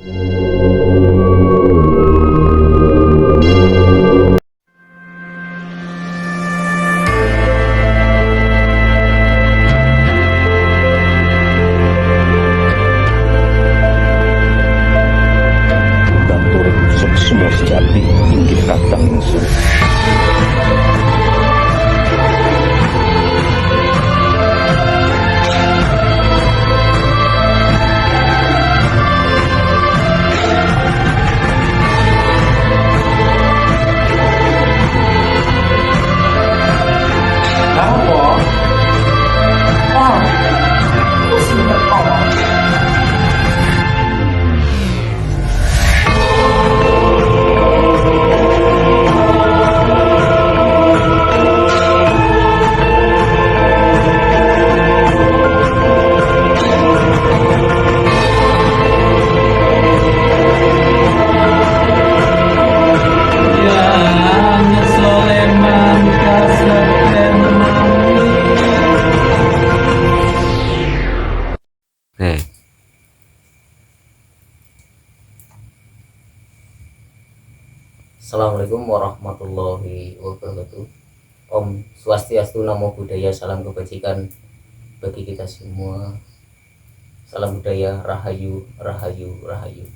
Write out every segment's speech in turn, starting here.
Semua sejati inggih kadang ingsun. Assalamualaikum warahmatullahi wabarakatuh. Om Swastiastu, Namo Buddhaya, salam kebajikan bagi kita semua. Salam budaya, rahayu, rahayu, rahayu.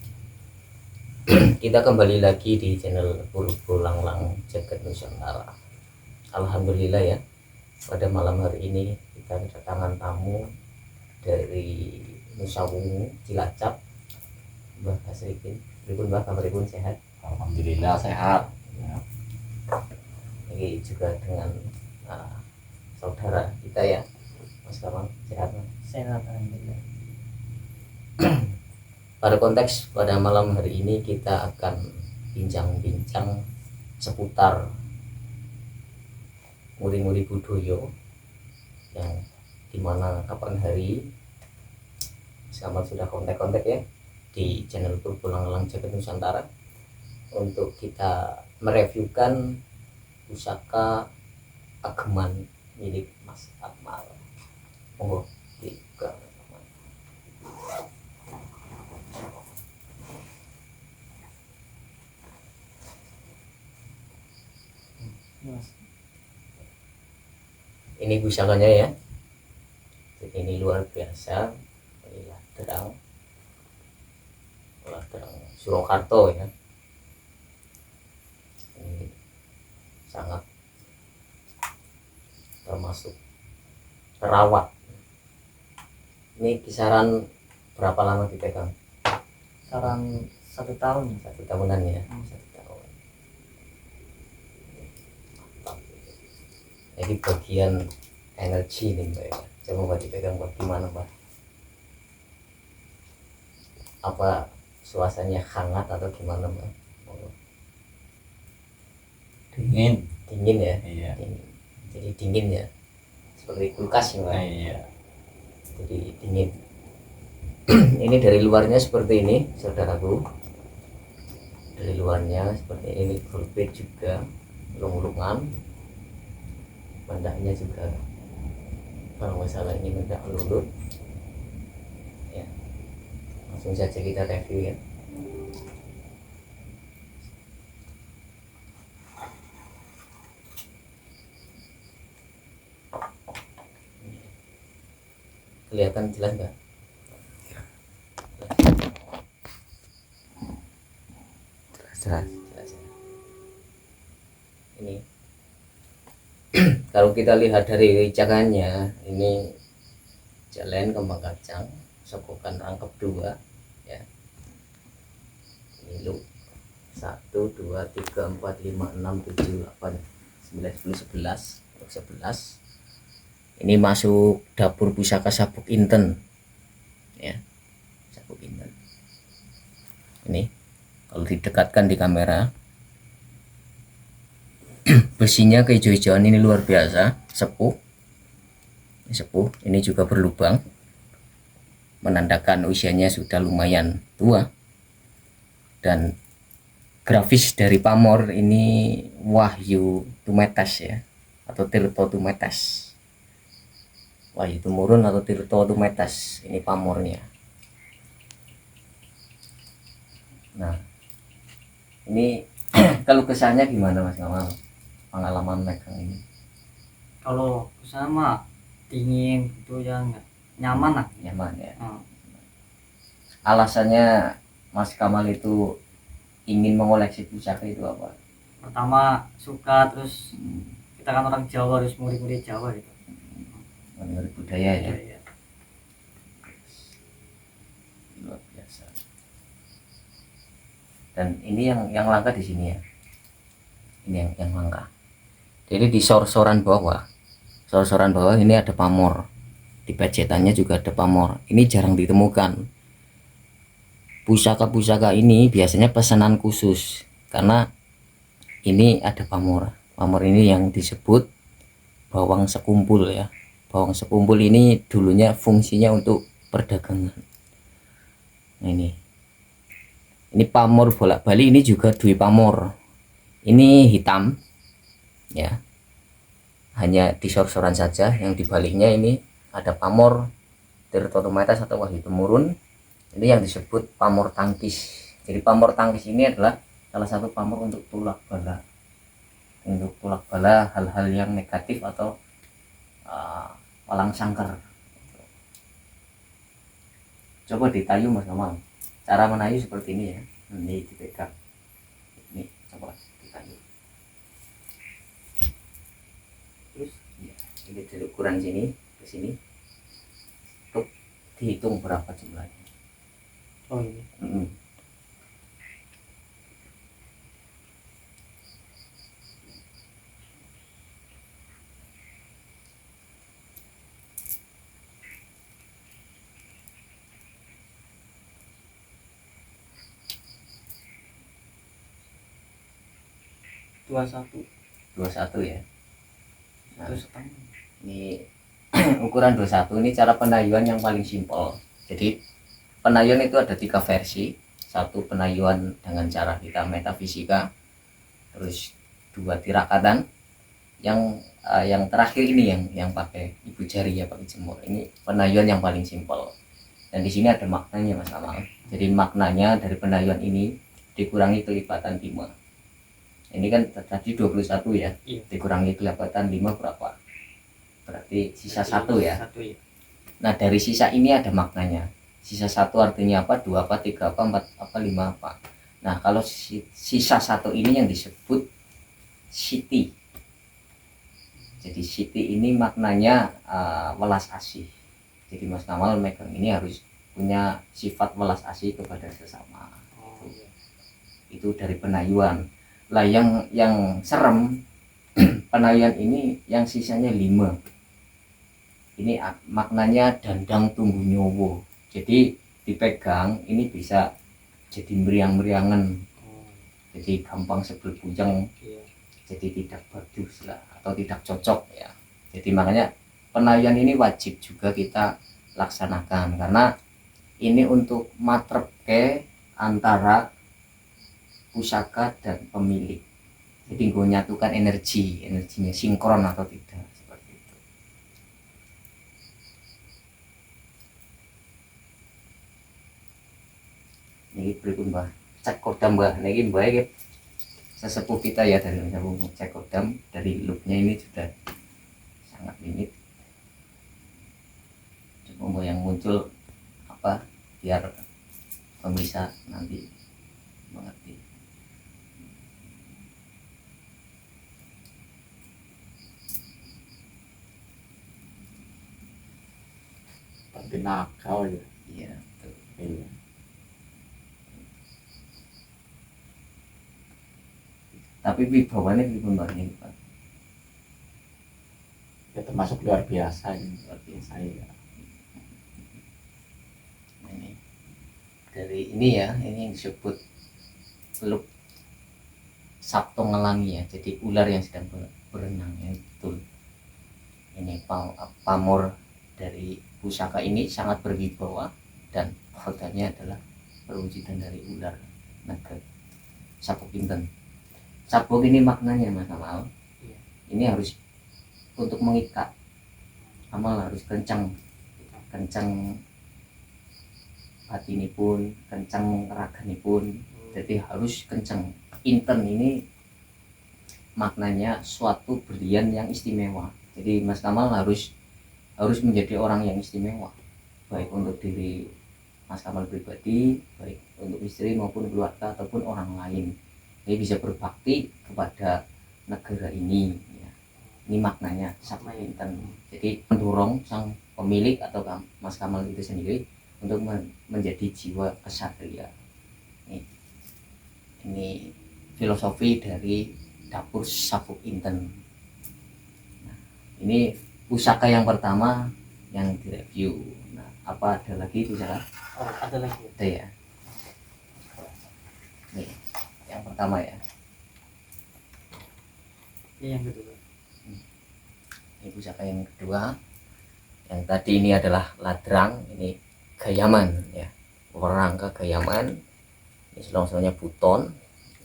Kita kembali lagi di channel Purbo Langlang Jagat Nusantara. Alhamdulillah ya, pada malam hari ini kita kedatangan tamu dari Nusa Wungu, Cilacap, Mbah Hasrikin. Pripun Mbah, kabaripun sehat? Alhamdulillah sehat. Ya. Ini juga dengan saudara kita ya, Mas Kamang, sehat Mas? Sehat alhamdulillah. Pada malam hari ini kita akan bincang-bincang seputar muri-muri budoyo yang dimana kapan hari sama sudah kontak-kontak ya di channel Purbo Langlang Jagat Nusantara untuk kita mereviewkan pusaka ageman milik Mas Akmal. Monggo dibuka. Ini pusakanya ya. Ini luar biasa. Inilah terang Surakarta ya. Ini sangat termasuk terawat. Ini kisaran berapa lama dipegang? Sekarang 1 tahun. 1 tahunan ya. 1 tahun. Jadi bagian energi nih Mbak ya. Coba Mbak dipegang Mbak, gimana Mbak? Apa suasananya hangat atau gimana Mbak? Dingin. Dingin ya? Iya. Dingin. Jadi dingin ya, seperti kulkas ya Mbak? Iya. Jadi dingin. Ini dari luarnya seperti ini saudaraku, dari luarnya seperti ini, berbeda juga lung-lungan, mendaknya juga kalau masalah ini mendak lulut ya. Langsung saja kita review ya. Kelihatan jelas nggak? Jelas. Ini kalau kita lihat dari cakannya, ini jalan kembang kacang, sokokan rangkep 2 ya. Ini lu 1, 2, 3, 4, 5, 6, 7, 8, 9, 10, 11. Ini masuk dapur pusaka Sabuk Inten ya, Sabuk Inten. Ini kalau didekatkan di kamera, besinya kehijau-hijauan ini luar biasa, sepuh. Ini juga berlubang, menandakan usianya sudah lumayan tua. Dan grafis dari pamor ini Wahyu Tumetes ya, atau Tirto Tumetes. Wahyu Tumurun atau Tirto Tumetes, ini pamornya. Nah, ini kalau kesannya gimana Mas Kamal? Pengalaman megang ini. Kalau sama dingin itu yang nyaman lah. Nyaman ya. Hmm. Alasannya Mas Kamal itu ingin mengoleksi pusaka itu apa? Pertama suka, terus kita kan orang Jawa, harus murid-murid Jawa gitu. Menurut budaya ya. Iya. Luar biasa. Dan ini yang langka di sini ya. Ini yang langka. Jadi di sor-soran bawah ini ada pamor. Di pajetannya juga ada pamor. Ini jarang ditemukan. Pusaka-pusaka ini biasanya pesanan khusus karena ini ada pamor. Pamor ini yang disebut bawang sekumpul ya. Bawang sekumpul ini dulunya fungsinya untuk perdagangan. Nah, ini pamor bolak-balik, ini juga dui pamor. Ini hitam ya. Hanya di sor-soran saja, yang dibaliknya ini ada pamor Tirtotometes atau Wahyu Temurun. Ini yang disebut pamor tangkis. Jadi pamor tangkis ini adalah salah satu pamor untuk tulak bala. Untuk tulak bala hal-hal yang negatif atau walang sangkar. Coba ditayu Mas Kamal. Cara menayu seperti ini ya. Ini dipegang. Ini coba ditayu. Terus ya, ini dari ukuran sini ke sini. Tuh, dihitung berapa jumlahnya. Oh iya. Dua satu ya. Nah, terus setengah. ini ukuran 21. Ini cara penayuan yang paling simpel. Jadi penayuan itu ada 3 versi. Satu penayuan dengan cara kita metafisika, terus 2 tirakatan, yang terakhir ini yang pakai ibu jari ya, pakai jemur. Ini penayuan yang paling simpel. Dan di sini ada maknanya Mas Kamal. Jadi maknanya dari penayuan ini dikurangi kelipatan 5. Ini kan tadi 21 ya. Iya. Dikurangi kelipatan 5 berapa? Berarti sisa 1 ya. Satu ya. Nah, dari sisa ini ada maknanya. Sisa 1 artinya apa? 2 apa? 3 apa? 4 apa? 5 apa? Nah, kalau sisa 1 ini yang disebut siti. Jadi siti ini maknanya welas asih. Jadi Mas Kamal megang ini harus punya sifat welas asih kepada sesama. Oh iya. Itu dari penayuan. Lah yang serem penayuan ini yang sisanya 5. Ini maknanya dandang tunggu nyowo. Jadi dipegang ini bisa jadi meriang-meriangan. Jadi gampang sebel bujang. Iya. Jadi tidak bagus lah atau tidak cocok ya. Jadi makanya penayuan ini wajib juga kita laksanakan karena ini untuk matrepke antara pusaka dan pemilik. Jadi gue nyatukan energinya sinkron atau tidak, seperti itu. Ini berikut Mbah cek kodam Mbah. Ini Mbah ini sesepuh kita ya, dari cek kodam. Dari loopnya ini sudah sangat limit. Coba Mbah yang muncul apa biar pemirsa nanti mengerti. Tapi nakal ya. Iya, betul. Iya. Tapi wibawanya ini Pak. Ya termasuk luar biasa ini. Luar biasa. Iya. Ini dari ini ya, ini yang disebut loop Sabto Ngelangi ya. Jadi ular yang sedang berenang ya, betul. Ini pamor dari pusaka ini sangat berwibawa dan kodamnya adalah perwujudan dari ular naga sabuk pinten. Sabuk ini maknanya Mas Kamal. Iya. Ini harus untuk mengikat. Amal harus kencang hati ini pun, kencang raga ini pun. Jadi harus kenceng. Inten ini maknanya suatu berlian yang istimewa. Jadi Mas Kamal harus menjadi orang yang istimewa, baik untuk diri Mas Kamal pribadi, baik untuk istri maupun keluarga ataupun orang lain. Jadi bisa berbakti kepada negara ini ya. Ini maknanya Sabtu Inten. Jadi mendorong sang pemilik atau Mas Kamal itu sendiri untuk menjadi jiwa kesatria. Ini filosofi dari dapur Sabtu Inten. Nah, ini pusaka yang pertama yang direview. Nah, apa ada lagi pusaka? Oh, ada lagi. Ada ya. Nih, yang pertama ya. Ini yang kedua. Ini pusaka yang kedua. Yang tadi ini adalah ladrang, ini gayaman ya. Orang ke gayaman. Ini selongsongnya buton.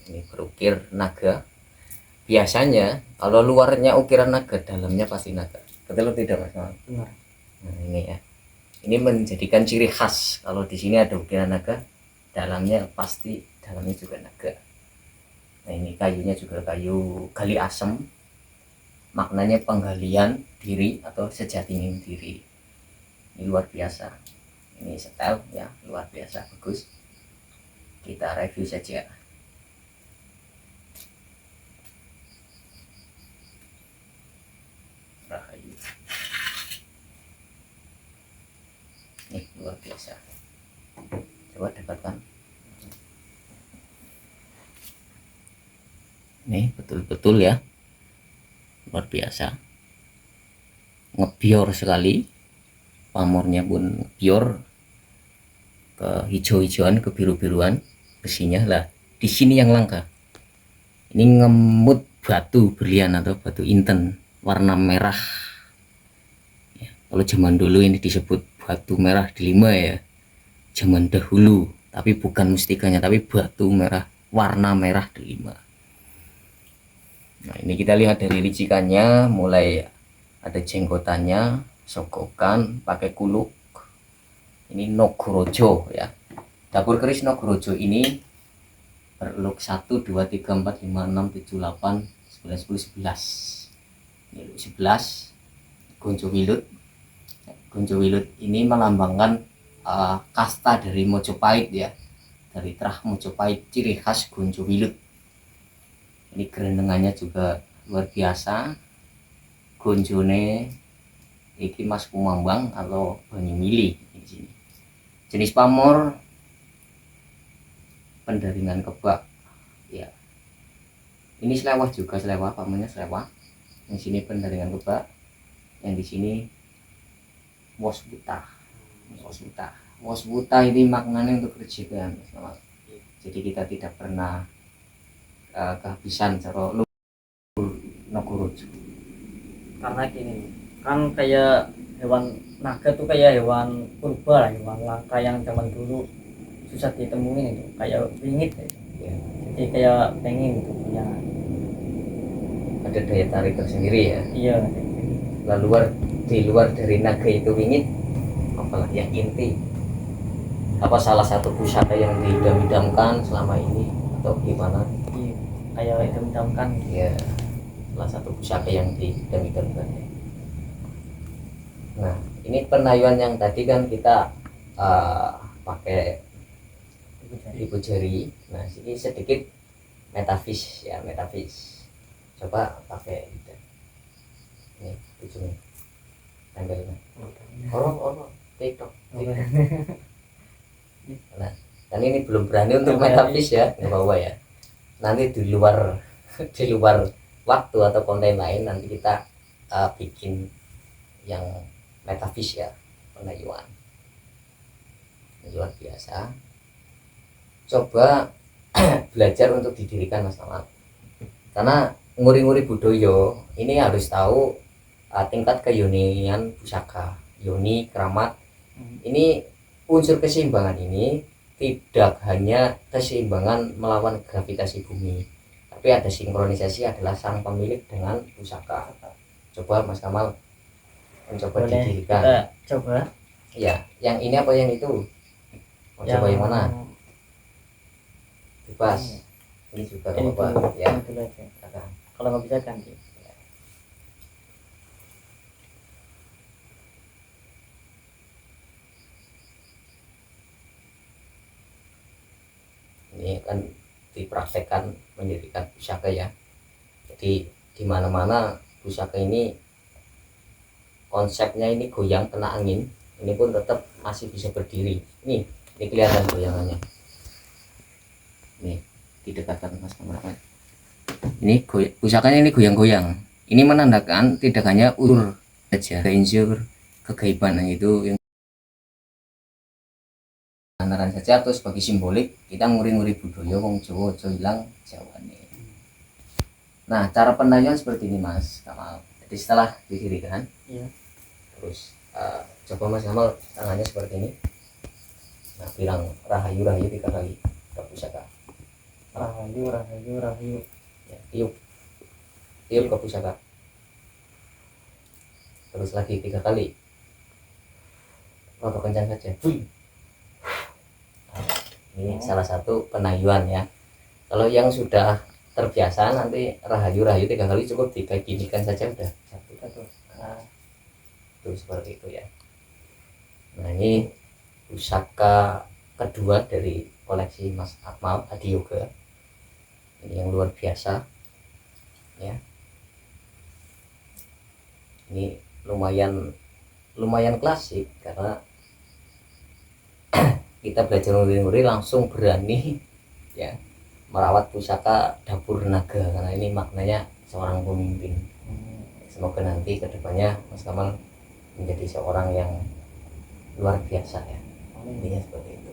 Ini berukir naga. Biasanya kalau luarnya ukiran naga, dalamnya pasti naga. Betul tidak Mas? Benar. Nah, ini ya. Ini menjadikan ciri khas kalau di sini ada ukiran naga, dalamnya pasti dalamnya juga naga. Nah, ini kayunya juga kayu gali asem. Maknanya penggalian diri atau sejatinya diri. Ini luar biasa. Ini setel ya, luar biasa bagus. Kita review saja. Rahayu. Nih luar biasa. Coba dapatkan. Nih betul-betul ya, luar biasa. Ngebior sekali. Pamornya pun ngebior, ke hijau-hijauan, ke biru-biruan besinya lah. Di sini yang langka. Ini ngemut batu berlian atau batu inten warna merah ya, kalau zaman dulu ini disebut batu merah delima ya, zaman dahulu, tapi bukan mustikanya, tapi batu merah warna merah delima. Nah, ini kita lihat dari licikannya, mulai ada jenggotannya, sogokan, pakai kuluk. Ini Nogorojo ya, dapur keris Nogorojo ini berluk 1, 2, 3, 4, 5, 6, 7, 8, 9, 10, 11. 11 Gonjo Wilut. Gonjo Wilut ini melambangkan kasta dari Mojopahit ya, dari Trah Mojopahit, ciri khas Gonjo Wilut. Ini gerendengannya juga luar biasa. Gonjone iki Mas Kumambang atau Banyumili di sini. Jenis pamor pendaringan kebak ya. Ini selewah juga, selewah pamornya selewah. Yang sini pendaringan kebak, yang di sini wos buta. Wos buta ini maknanya untuk kejiwaan. Jadi kita tidak pernah kehabisan cara Nogorojo. Karena gini, kan kayak hewan naga tuh kayak hewan purba lah, hewan langka yang zaman dulu susah ditemuin itu, kayak wingit ya. Jadi kayak pengen gitu punya. Ada daya tarik tersendiri ya. Iya. Lalu di luar dari naga itu wingit, apalagi yang inti, apa salah satu pusaka yang diidam-idamkan selama ini atau gimana? Iya, kayak itu mendalamkan. Ya, salah satu pusaka yang diidam-idamkan ya. Nah, ini penayuan yang tadi kan kita pakai ibu jari. Nah, ini sedikit metafis ya, metafis. Coba pakai ini ujungnya, tempelnya. Orang TikTok. Nah, dan ini belum berani untuk metafis ya, nggak bawa ya. Nanti di luar waktu atau konten lain nanti kita bikin yang metafis ya, penayuan luar biasa. Coba belajar untuk didirikan Mas Kamal, karena nguri-nguri budaya ini harus tahu tingkat keunikan pusaka, yoni, keramat. Ini unsur keseimbangan ini tidak hanya keseimbangan melawan gravitasi bumi, tapi ada sinkronisasi adalah sang pemilik dengan pusaka. Coba Mas Kamal mencoba Boleh, didirikan. kita coba. Ya, yang ini apa yang itu? Mau coba yang mana? bebas. Ini juga Ini apa dulu, ya. ini dulu aja. Silakan. Kalau nggak bisa ganti. Ini kan dipraktekkan mendirikan pusaka ya. Jadi di mana-mana pusaka ini konsepnya ini goyang kena angin, ini pun tetap masih bisa berdiri. Ini kelihatan goyangannya. Nih, didekatkan Mas kameramen. Ini pusakanya ini goyang-goyang. Ini menandakan tidak hanya unsur saja, unsur kegaiban itu yang antara saja atau sebagai simbolik kita nguri-nguri budaya wong Jawa aja ilang Jawane. Nah, cara pendayaan seperti ini Mas Kamal. Jadi setelah didirikan, Iya. terus coba Mas Kamal tangannya seperti ini. Nah, bilang rahayu rahayu 3 kali ke pusaka. Rahayu, rahayu, rahayu. Ya, tiup tiup ke pusaka. Terus lagi 3 kali. Roto kencang saja. Nah, ini salah satu penayuan ya. Kalau yang sudah terbiasa nanti rahayu 3 kali cukup diginikan saja udah satu. Nah, itu seperti itu ya. Nah, ini pusaka kedua dari koleksi Mas Akmal Adiyoga. Ini yang luar biasa ya. Ini lumayan klasik karena kita belajar nguri-nguri langsung berani ya merawat pusaka dapur naga, karena ini maknanya seorang pemimpin. Semoga nanti kedepannya Mas Kamal menjadi seorang yang luar biasa ya. Intinya seperti itu.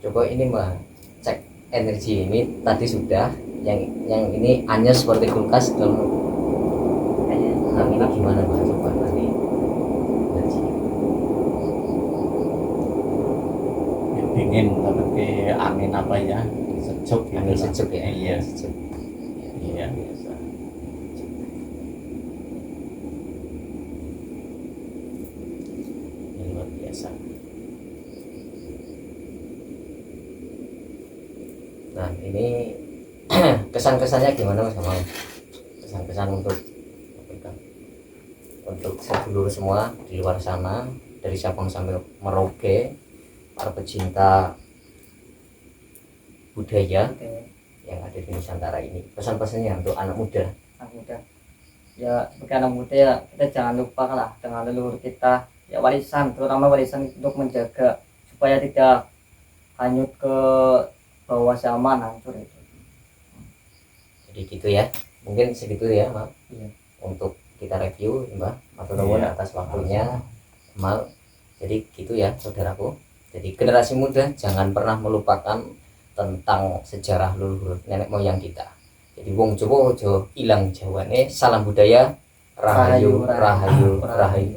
Coba ini Mbak cek energi ini tadi sudah, yang ini hanya seperti kulkas kalau nah, ini gimana Mbak, coba tadi energi dingin seperti angin apa ya, sejuk gitu angin lah. sejuk ya. Iya. Sejuk. Iya. Biasa. Ini luar biasa. Nah, ini kesan-kesannya gimana Mas Kamal? Kesan-kesan untuk sedulur semua di luar sana, dari Sabang sampai Merauke, para pecinta budaya Oke. yang ada di Nusantara ini. Pesan-pesannya untuk anak muda. Anak muda. Ya, sebagai anak muda ya kita jangan lupa lah dengan leluhur kita. Ya warisan, terutama warisan untuk menjaga supaya tidak hanyut ke bawah zaman, hancur itu. Jadi gitu ya. Mungkin segitu ya, Mal. Iya. Untuk kita review, Mbak. Matur nuwun Iya. atas waktunya, Mal. Jadi gitu ya, saudaraku. Jadi generasi muda jangan pernah melupakan tentang sejarah leluhur nenek moyang kita. Jadi wong Jawa aja ilang Jawane. Salam budaya, rahayu, rahayu, rahayu.